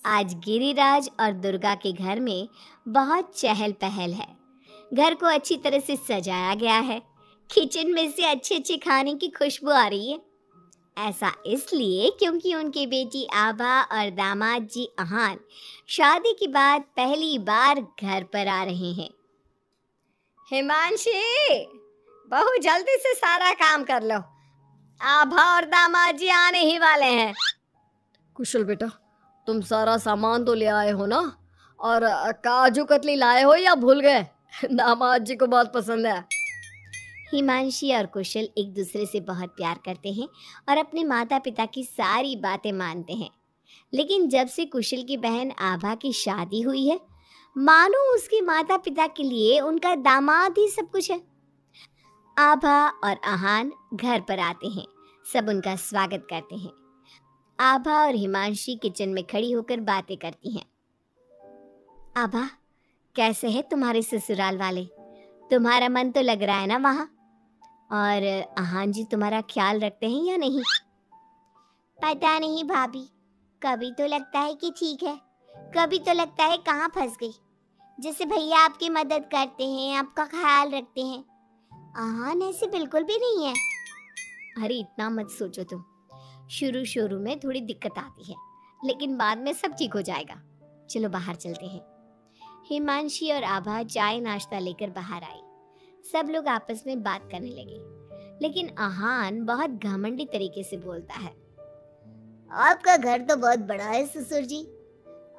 आज गिरिराज और दुर्गा के घर में बहुत चहल पहल है। घर को अच्छी तरह से सजाया गया है। किचन में से अच्छे अच्छे खाने की खुशबू आ रही है। ऐसा इसलिए क्योंकि उनकी बेटी आभा और दामाद जी अहान शादी के बाद पहली बार घर पर आ रहे हैं। हिमांशी, बहू जल्दी से सारा काम कर लो। आभा और दामाद जी आने ही वाले हैं। कुशल बेटा, तुम सारा सामान तो ले आए हो ना? और काजू कतली लाए हो या भूल गए? दामाद जी को बहुत पसंद है। हिमांशी और कुशल एक दूसरे से बहुत प्यार करते हैं और अपने माता पिता की सारी बातें मानते हैं। लेकिन जब से कुशल की बहन आभा की शादी हुई है, मानो उसके माता पिता के लिए उनका दामाद ही सब कुछ है। आभा और अहान घर पर आते हैं। सब उनका स्वागत करते हैं। आभा और हिमांशी किचन में खड़ी होकर बातें करती हैं। आभा, कैसे है तुम्हारे ससुराल वाले? तुम्हारा मन तो लग रहा है ना वहाँ? और अहान जी तुम्हारा ख्याल रखते हैं या नहीं? पता नहीं भाभी, कभी तो लगता है कि ठीक है, कभी तो लगता है कहाँ फंस गई। जैसे भैया आपकी मदद करते हैं, आपका ख्याल रखते हैं, अहान ऐसे बिल्कुल भी नहीं है। अरे इतना मत सोचो तुम। शुरू शुरू में थोड़ी दिक्कत आती है, लेकिन बाद में सब ठीक हो जाएगा। चलो बाहर चलते हैं। हिमांशी और आभा चाय नाश्ता लेकर बाहर आई। सब लोग आपस में बात करने लगे, लेकिन अहान बहुत घमंडी तरीके से बोलता है। आपका घर तो बहुत बड़ा है ससुर जी।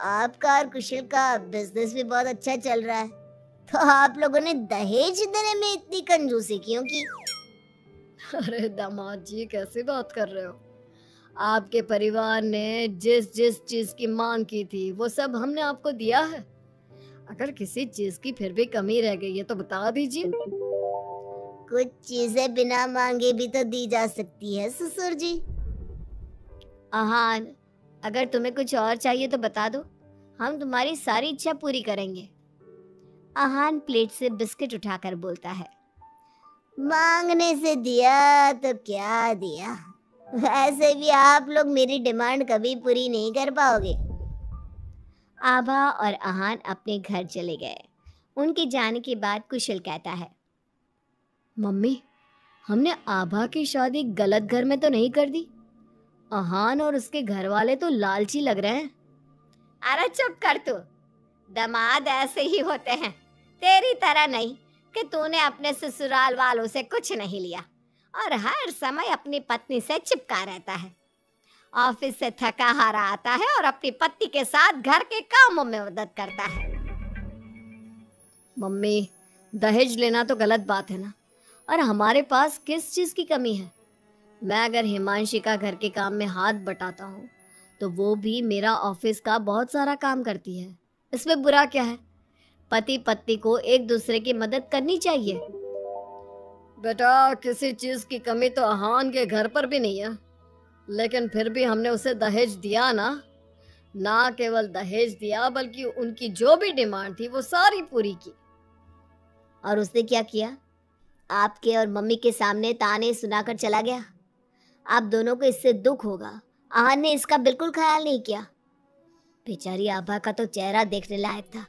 आपका और कुशल का बिजनेस भी बहुत अच्छा चल रहा है, तो आप लोगों ने दहेज देने में इतनी कंजूसी क्यों की? अरे दामाद जी, कैसी बात कर रहे हो? आपके परिवार ने जिस जिस चीज की मांग की थी वो सब हमने आपको दिया है। अगर किसी चीज की फिर भी कमी रह गई है तो बता दीजिए। कुछ चीजें बिना मांगे भी तो दी जा सकती है ससुर जी। अहान, अगर तुम्हें कुछ और चाहिए तो बता दो, हम तुम्हारी सारी इच्छा पूरी करेंगे। अहान प्लेट से बिस्किट उठाकर बोलता है। मांगने से दिया तो क्या दिया, वैसे भी आप लोग मेरी डिमांड कभी पूरी नहीं कर पाओगे। आभा और अहान अपने घर चले गए। उनके जाने के बाद कुशल कहता है। मम्मी, हमने आभा की शादी गलत घर में तो नहीं कर दी? अहान और उसके घर वाले तो लालची लग रहे हैं। अरे चुप कर तू। दामाद ऐसे ही होते हैं, तेरी तरह नहीं कि तूने अपने ससुराल वालों से कुछ नहीं लिया और हर समय अपनी पत्नी से चिपका रहता है। ऑफिस से थका हारा आता है और अपनी पत्नी के साथ घर के कामों में मदद करता है। मम्मी, दहेज लेना तो गलत बात है ना, और हमारे पास किस चीज की कमी है? मैं अगर हिमांशी का घर के काम में हाथ बटाता हूँ तो वो भी मेरा ऑफिस का बहुत सारा काम करती है। इसमें बुरा क्या है? पति पत्नी को एक दूसरे की मदद करनी चाहिए। बेटा, किसी चीज की कमी तो अहान के घर पर भी नहीं है, लेकिन फिर भी हमने उसे दहेज दिया ना केवल दहेज दिया बल्कि उनकी जो भी डिमांड थी वो सारी पूरी की। और उसने क्या किया? आपके और मम्मी के सामने ताने सुनाकर चला गया। आप दोनों को इससे दुख होगा। आहान ने इसका बिल्कुल ख्याल नहीं किया। बेचारी आभा का तो चेहरा देखने लायक था।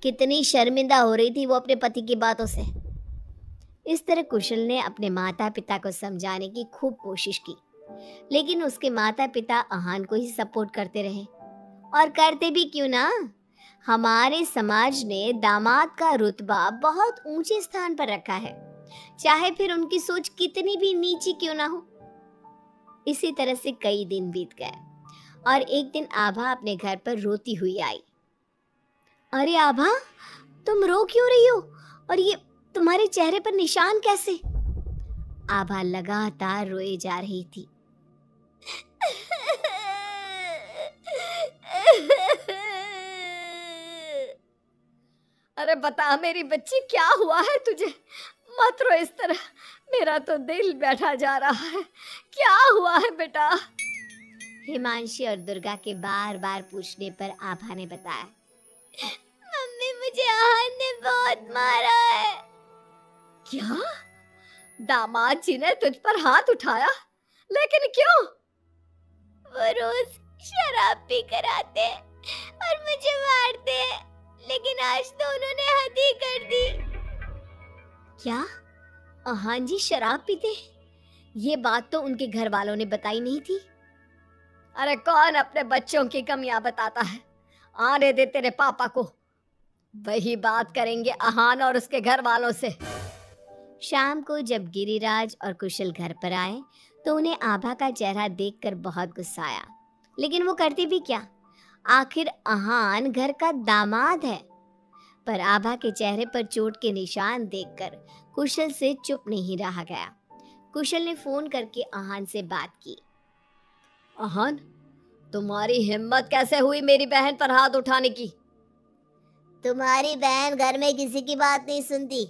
कितनी शर्मिंदा हो रही थी वो अपने पति की बातों से। इस तरह कुशल ने अपने माता पिता को समझाने की खूब कोशिश की, लेकिन उसके माता पिता आहान को ही सपोर्ट करते रहे। और करते भी क्यों ना, हमारे समाज ने दामाद का रुतबा बहुत ऊंचे स्थान पर रखा है, चाहे फिर उनकी सोच कितनी भी नीची क्यों ना हो। इसी तरह से कई दिन बीत गए और एक दिन आभा अपने घर पर रोती हुई आई। अरे आभा, तुम रो क्यों रही हो? और ये तुम्हारे चेहरे पर निशान कैसे? आभा लगातार रोए जा रही थी। अरे बता मेरी बच्ची, क्या हुआ है तुझे? मत रो इस तरह, मेरा तो दिल बैठा जा रहा है। क्या हुआ है बेटा? हिमांशी और दुर्गा के बार बार पूछने पर आभा ने बताया। मम्मी, मुझे आहान ने बहुत मारा है। क्या? दामाद जी ने तुझ पर हाथ उठाया? लेकिन क्यों? वो रोज शराब पी कर आते हैं और मुझे मारते हैं, लेकिन आज तो उन्होंने हद ही कर दी। क्या? हाँ जी, शराब पीते हैं? ये बात तो उनके घर वालों ने बताई नहीं थी। अरे कौन अपने बच्चों की कमियां बताता है? आने दे तेरे पापा को, वही बात करेंगे अहान और उसके घर वालों से। शाम को जब गिरिराज और कुशल घर पर आए तो उन्हें आभा का चेहरा देखकर बहुत गुस्सा आया, लेकिन वो करते भी क्या, आखिर अहान घर का दामाद है। पर आभा के चेहरे पर चोट के निशान देखकर कुशल से चुप नहीं रहा गया। कुशल ने फोन करके अहान से बात की। अहान, तुम्हारी हिम्मत कैसे हुई मेरी बहन पर हाथ उठाने की? तुम्हारी बहन घर में किसी की बात नहीं सुनती,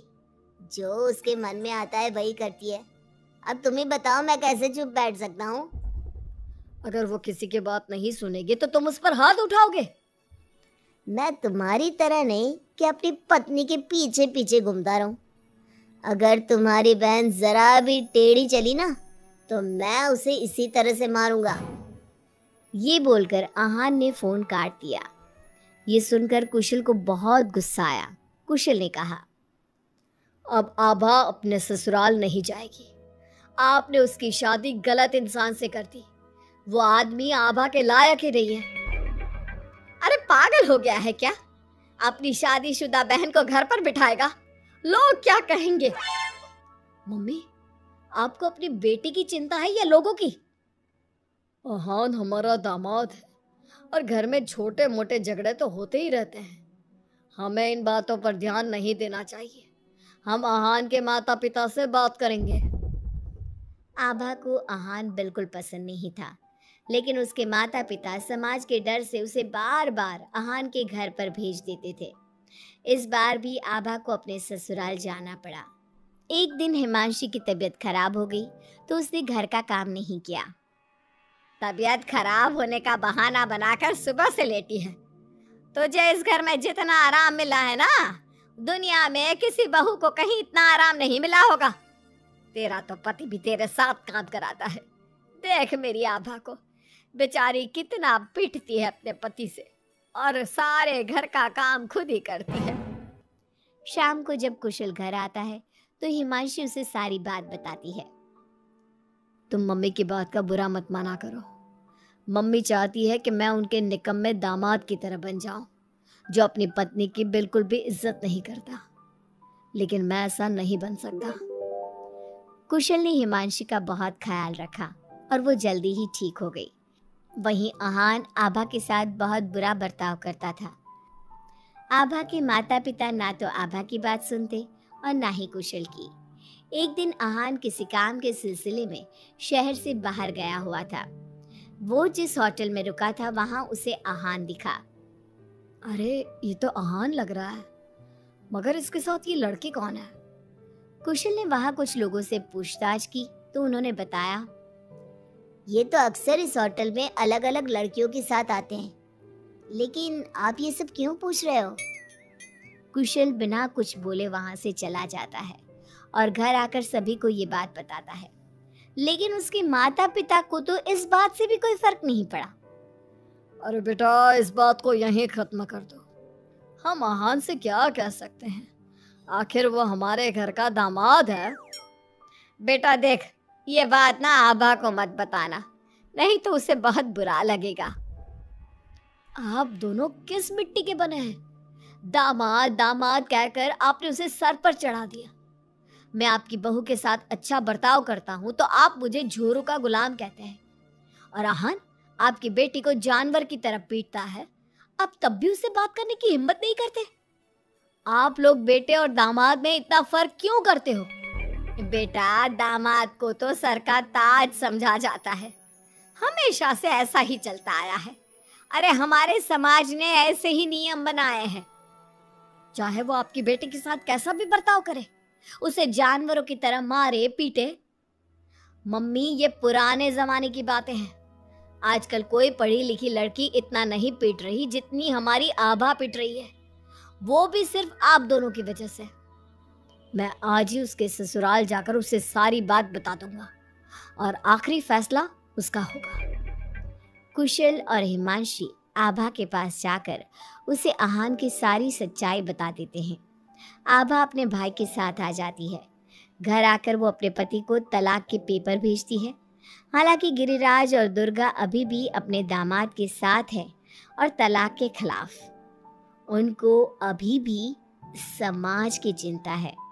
जो उसके मन में आता है वही करती है। अब तुम ही बताओ, मैं कैसे चुप बैठ सकता हूँ? अगर वो किसी की बात नहीं सुनेगी तो तुम उस पर हाथ उठाओगे? मैं तुम्हारी तरह नहीं कि अपनी पत्नी के पीछे पीछे घूमता रहूं। अगर तुम्हारी बहन जरा भी टेढ़ी चली ना तो मैं उसे इसी तरह से मारूंगा। ये बोलकर आहान ने फोन काट दिया। ये सुनकर कुशल को बहुत गुस्सा आया। कुशल ने कहा, अब आभा अपने ससुराल नहीं जाएगी। आपने उसकी शादी गलत इंसान से कर दी। वो आदमी आभा के लायक ही नहीं है। अरे पागल हो गया है क्या? अपनी शादीशुदा बहन को घर पर बिठाएगा? लोग क्या कहेंगे? मम्मी, आपको अपनी बेटी की चिंता है या लोगों की? अहान हमारा दामाद है और घर में छोटे मोटे झगड़े तो होते ही रहते हैं। हमें इन बातों पर ध्यान नहीं देना चाहिए। हम अहान के माता पिता से बात करेंगे। आभा को आहान बिल्कुल पसंद नहीं था, लेकिन उसके माता पिता समाज के डर से उसे बार बार आहान के घर पर भेज देते थे। इस बार भी आभा को अपने ससुराल जाना पड़ा। एक दिन हिमांशी की तबीयत खराब हो गई तो उसने घर का काम नहीं किया। तबीयत खराब होने का बहाना बनाकर सुबह से लेटी है। तुझे इस घर में जितना आराम मिला है ना, दुनिया में किसी बहू को कहीं इतना आराम नहीं मिला होगा। तेरा तो पति भी तेरे साथ काम कराता है। देख मेरी आभा को, बेचारी कितना पिटती है अपने पति से और सारे घर का काम खुद ही करती है। शाम को जब कुशल घर आता है तो हिमांशी उसे सारी बात बताती है। तुम मम्मी की बात का बुरा मत माना करो। मम्मी चाहती है कि मैं उनके निकम्मे दामाद की तरह बन जाऊं, जो अपनी पत्नी की बिल्कुल भी इज्जत नहीं करता। लेकिन मैं ऐसा नहीं बन सकता। कुशल ने हिमांशी का बहुत ख्याल रखा और वो जल्दी ही ठीक हो गई। वहीं आहान आभा के साथ बहुत बुरा बर्ताव करता था। आभा के माता पिता ना तो आभा की बात सुनते और ना ही कुशल की। एक दिन आहान किसी काम के सिलसिले में शहर से बाहर गया हुआ था। वो जिस होटल में रुका था वहां उसे आहान दिखा। अरे ये तो आहान लग रहा है, मगर इसके साथ ये लड़की कौन है? कुशल ने वहां कुछ लोगों से पूछताछ की तो उन्होंने बताया, ये तो अक्सर इस होटल में अलग अलग लड़कियों के साथ आते हैं, लेकिन आप ये सब क्यों पूछ रहे हो? कुशल बिना कुछ बोले वहां से चला जाता है और घर आकर सभी को ये बात बताता है, लेकिन उसके माता पिता को तो इस बात से भी कोई फर्क नहीं पड़ा। अरे बेटा, इस बात को यहीं खत्म कर दो। हम आहान से क्या कह सकते हैं? आखिर वो हमारे घर का दामाद है। बेटा देख, ये बात ना आभा को मत बताना, नहीं तो उसे बहुत बुरा लगेगा। आप दोनों किस मिट्टी के बने हैं? दामाद दामाद कहकर आपने उसे सर पर चढ़ा दिया। मैं आपकी बहू के साथ अच्छा बर्ताव करता हूँ तो आप मुझे झोरू का गुलाम कहते हैं। और आहान आपकी बेटी को जानवर की तरह पीटता है, आप तब भी उससे बात करने की हिम्मत नहीं करते। आप लोग बेटे और दामाद में इतना फर्क क्यों करते हो? बेटा, दामाद को तो सर का ताज समझा जाता है, हमेशा से ऐसा ही चलता आया है। अरे हमारे समाज ने ऐसे ही नियम बनाए हैं। चाहे वो आपकी बेटी के साथ कैसा भी बर्ताव करे, उसे जानवरों की तरह मारे पीटे। मम्मी, ये पुराने जमाने की बातें हैं। आजकल कोई पढ़ी लिखी लड़की इतना नहीं पीट रही जितनी हमारी आभा पीट रही है, वो भी सिर्फ आप दोनों की वजह से। मैं आज ही उसके ससुराल जाकर उसे सारी बात बता दूंगा और आखिरी फैसला उसका होगा। कुशल और हिमांशी आभा के पास जाकर उसे आहान की सारी सच्चाई बता देते हैं। आभा अपने भाई के साथ आ जाती है। घर आकर वो अपने पति को तलाक के पेपर भेजती है। हालांकि गिरिराज और दुर्गा अभी भी अपने दामाद के साथ है और तलाक के खिलाफ। उनको अभी भी समाज की चिंता है।